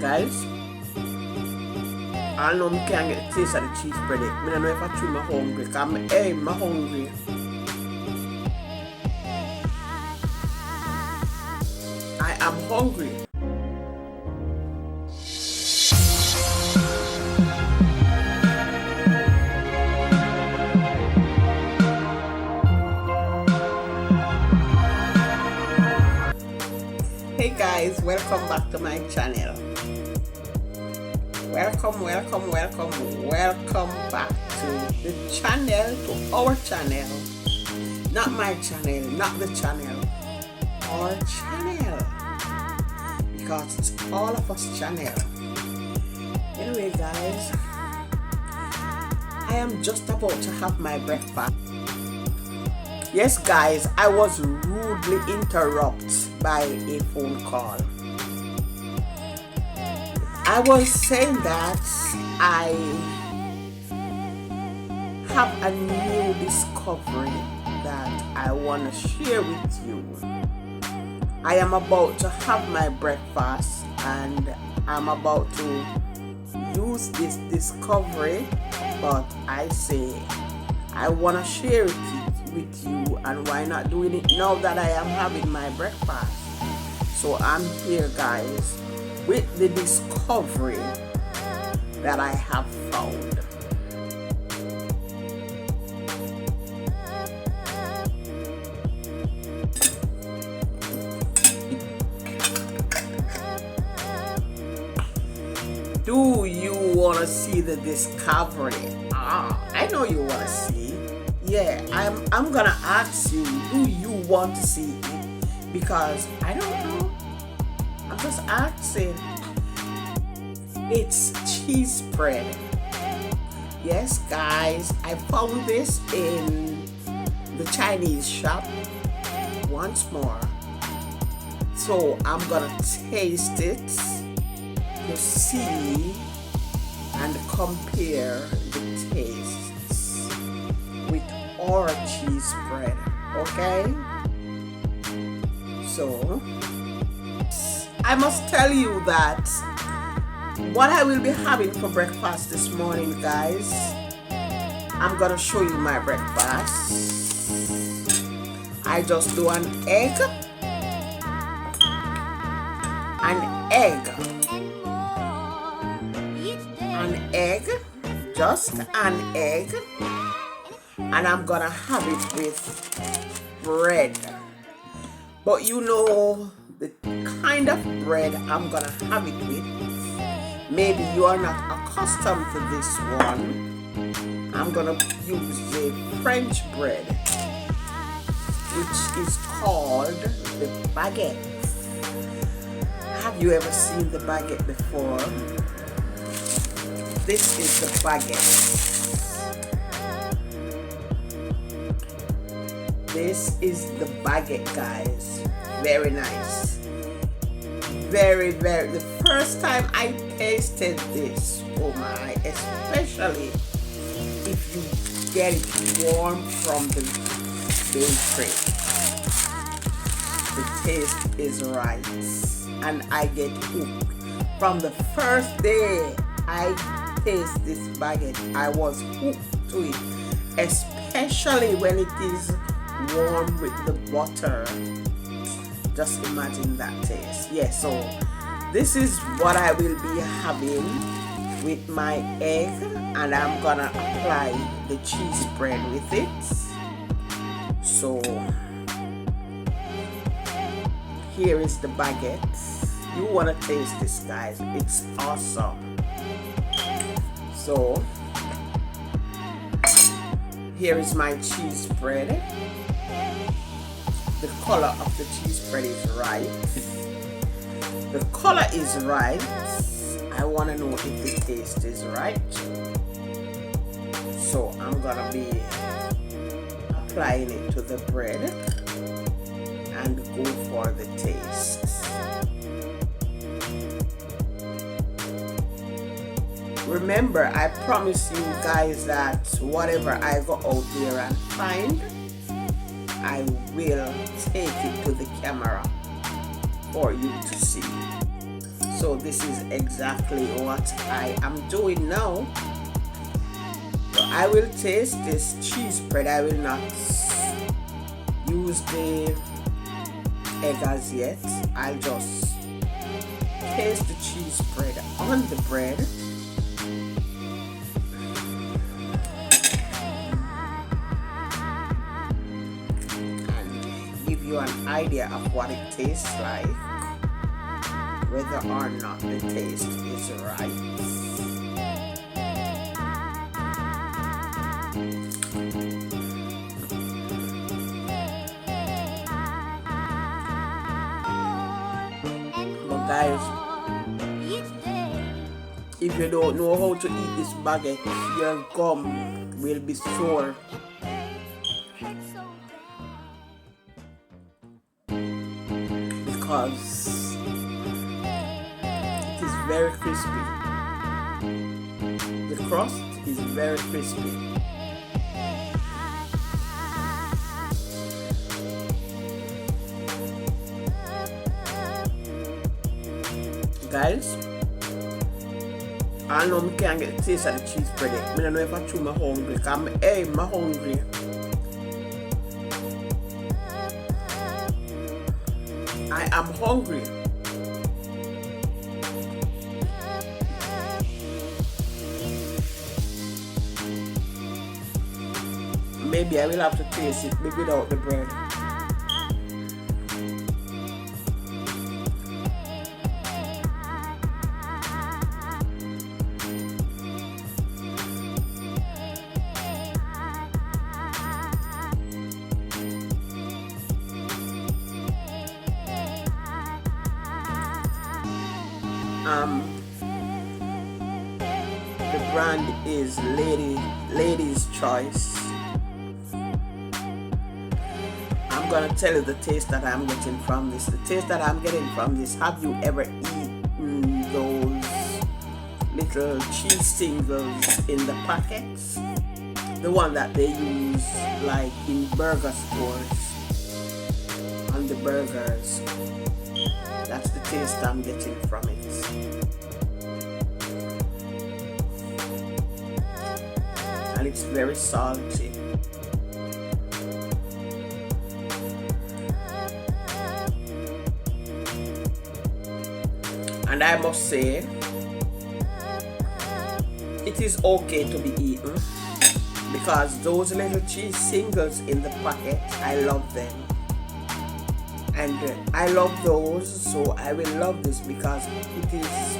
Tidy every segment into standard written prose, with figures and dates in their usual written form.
guys. I know I can't get the taste of the cheese bread. I don't know if I chew my hungry. Because I'm hungry. I am hungry. Hey guys, welcome back to my channel. Welcome back to the channel, to our channel. Not my channel, not the channel. Our channel. Because it's all of us channel. Anyway guys, I am just about to have my breakfast. Yes guys, I was rudely interrupted by a phone call. I was saying that I have a new discovery that I want to share with you. I am about to have my breakfast and I'm about to use this discovery, but I say I want to share it with you, and why not doing it now that I am having my breakfast? So I'm here guys with the discovery that I have found. Do you want to see the discovery? I know you want to see. Yeah, I'm gonna ask you, do you want to see it? Because I don't know. I'm just asking. It's cheese bread. Yes guys, I found this in the Chinese shop once more. So I'm gonna taste it to see and compare the tastes with our cheese bread. Okay? So I must tell you that what I will be having for breakfast this morning, guys, I'm gonna show you my breakfast. I just do an egg, just an egg, and I'm gonna have it with bread. But you know the kind of bread I'm gonna have it with. Maybe you are not accustomed to this one. I'm gonna use the French bread, which is called the baguette. Have you ever seen the baguette before? This is the baguette. This is the baguette, guys. Very nice. Very, the first time I tasted this, oh my, especially if you get it warm from the bakery, the taste is right, and I get hooked. From the first day I taste this baguette, I was hooked to it, especially when it is warm with the butter. Just imagine that taste. Yeah, so this is what I will be having with my egg, and I'm gonna apply the cheese bread with it. So here is the baguette. You wanna taste this, guys. It's awesome. So here is my cheese bread. The color of the cheese bread is right. The color is right. I want to know if the taste is right. So I'm gonna be applying it to the bread and go for the taste. Remember, I promise you guys that whatever I go out there and find, I will take it to the camera for you to see. So this is exactly what I am doing now. So I will taste this cheese spread. I will not use the egg as yet. I'll just taste the cheese spread on the bread. And give you an idea of what it tastes like, whether or not the taste is right. But guys, if you don't know how to eat this baguette, your gum will be sore. Because it is very crispy. The crust is very crispy. Guys, I know I can't get the taste of the cheese spread. I don't know if I chew my hungry. I'm hungry. I am hungry. Maybe I will have to taste it, maybe without the bread. The brand is Lady's Choice. I'm gonna tell you the taste that I'm getting from this. The taste that I'm getting from this. Have you ever eaten those little cheese singles in the packets? The one that they use like in burger stores on the burgers. That's the taste I'm getting from it. And it's very salty. And I must say, it is okay to be eaten because those little cheese singles in the packet, I love them. And I love those, so I will love this because it is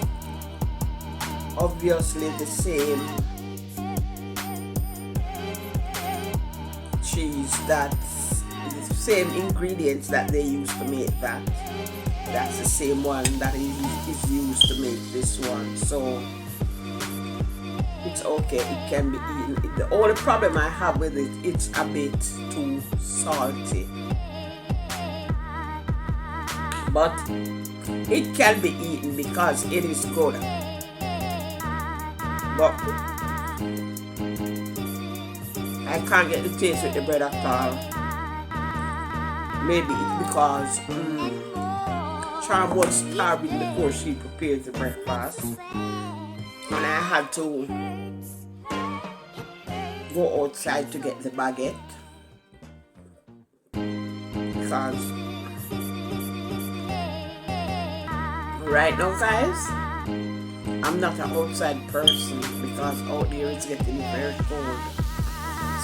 obviously the same cheese, that's the same ingredients that they use to make that. That's the same one that is used to make this one, so it's okay, it can be eaten. The only problem I have with it, it's a bit too salty. But it can be eaten because it is good. But I can't get the taste with the bread at all. Maybe it's because Charm was starving before she prepared the breakfast. And I had to go outside to get the baguette. Because right now, guys, I'm not an outside person because out there it's getting very cold.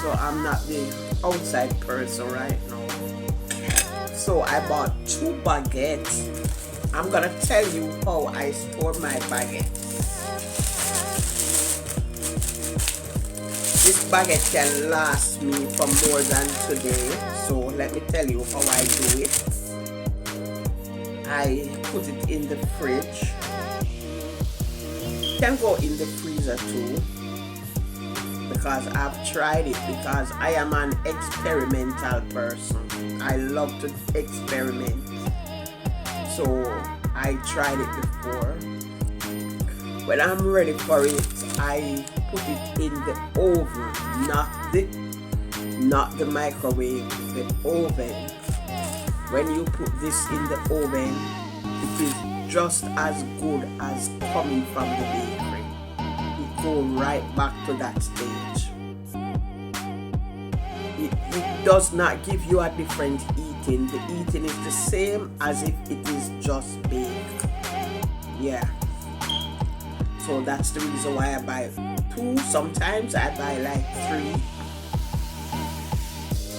So I'm not the outside person right now. So I bought 2 baguettes. I'm gonna tell you how I store my baguettes. This baguette can last me for more than today. So let me tell you how I do it. I put it in the fridge. It can go in the freezer too. Because I've tried it, because I am an experimental person. I love to experiment. So I tried it before. When I'm ready for it, I put it in the oven, not the microwave, the oven. When you put this in the oven, it is just as good as coming from the bakery. It goes right back to that stage. It does not give you a different eating. The eating is the same as if it is just baked. Yeah. So that's the reason why I buy 2. Sometimes I buy like 3.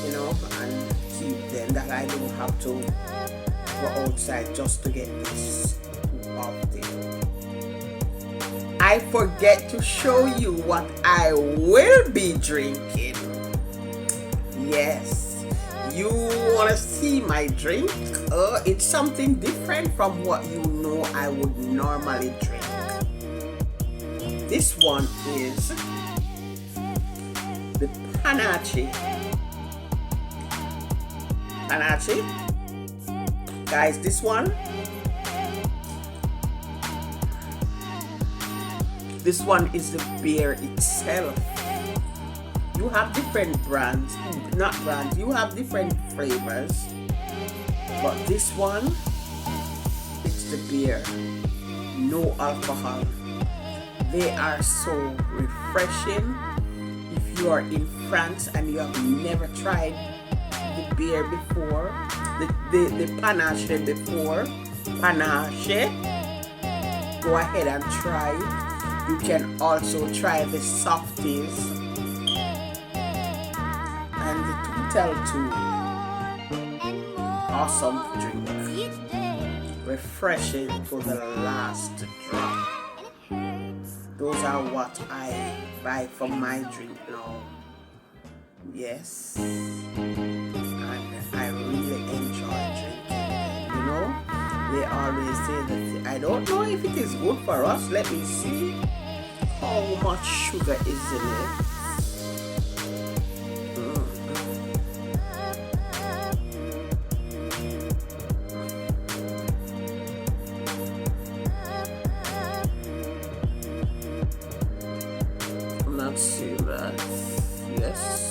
You know, and keep them, that I don't have to go outside just to get this often. I forget to show you what I will be drinking. Yes, you want to see my drink? It's something different from what you know I would normally drink. This one is the panache. Guys, this one is the beer itself. You have different brands, not brands, you have different flavors, but this one, it's the beer, no alcohol. They are so refreshing. If you are in France and you have never tried the beer before, the panache before, go ahead and try it. You can also try the softies and the Total too. Awesome drink, refreshing to the last drop. Those are what I buy for my drink now. Yes, and I really enjoy drinking. You know, they always say that. I don't know if it is good for us. Let me see how much sugar is in it. I'm not serious. Yes.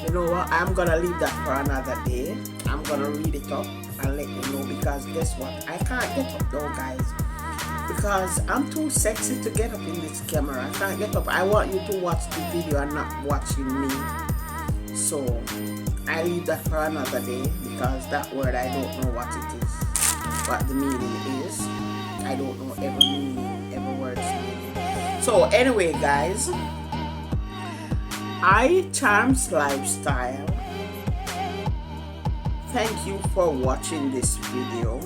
You know what, I'm gonna leave that for another day. I'm gonna read it up and let you know, because guess what, I can't get up though, guys, because I'm too sexy to get up in this camera. I can't get up. I want you to watch the video and not watching me, so I leave that for another day, because that word, I don't know what it is, what the meaning is. I don't know every meaning, every word's meaning. So anyway, guys, iCharms Lifestyle, thank you for watching this video,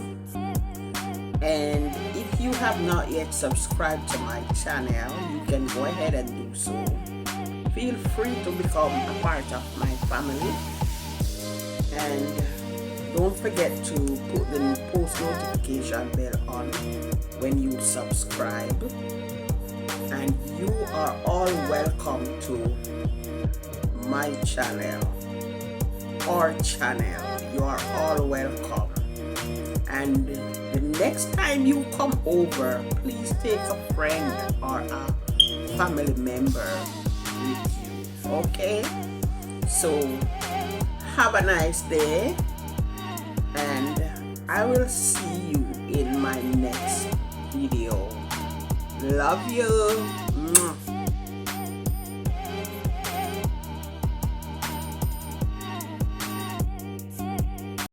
and if you have not yet subscribed to my channel, you can go ahead and do so. Feel free to become a part of my family, and don't forget to put the post notification bell on when you subscribe, and you are all welcome to my channel, our channel. You are all welcome, and the next time you come over, please take a friend or a family member with you. Okay, so have a nice day, and I will see you in my next video. Love you.